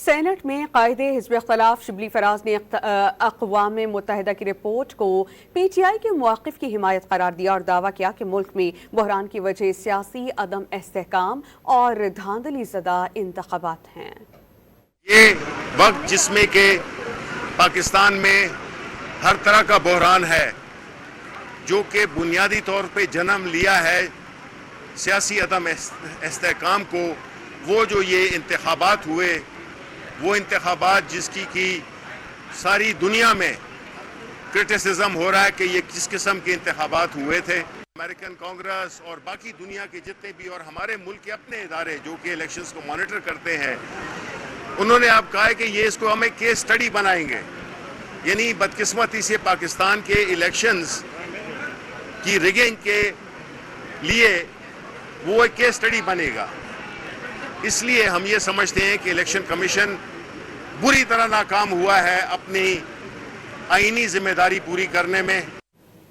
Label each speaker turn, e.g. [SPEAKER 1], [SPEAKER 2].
[SPEAKER 1] Saint میں قائد حزب اختلاف شبلی فراز نے اقوام متحدہ کی رپورٹ کو پی ٹی آئی کے مواقف کی حمایت قرار دیا اور دعویٰ کیا کہ ملک میں بحران کی وجہ سیاسی عدم استحکام اور دھاندلی زدہ انتخابات ہیں۔
[SPEAKER 2] یہ وقت جس میں کہ پاکستان میں ہر طرح کا بحران ہے، جو کہ بنیادی طور پہ جنم لیا ہے سیاسی عدم استحکام کو، وہ جو یہ انتخابات ہوئے، وہ انتخابات جس کی ساری دنیا میں کرٹیسزم ہو رہا ہے کہ یہ کس قسم کے انتخابات ہوئے تھے۔ امریکن کانگریس اور باقی دنیا کے جتنے بھی اور ہمارے ملک کے اپنے ادارے جو کہ الیکشنز کو مانیٹر کرتے ہیں، انہوں نے آپ کہا ہے کہ یہ اس کو ہمیں کیس سٹڈی بنائیں گے، یعنی بدقسمتی سے پاکستان کے الیکشنز کی ریگنگ کے لیے وہ ایک کیس سٹڈی بنے گا۔ اس لیے ہم یہ سمجھتے ہیں کہ الیکشن کمیشن بری طرح ناکام ہوا ہے اپنی آئینی ذمہ داری پوری کرنے میں۔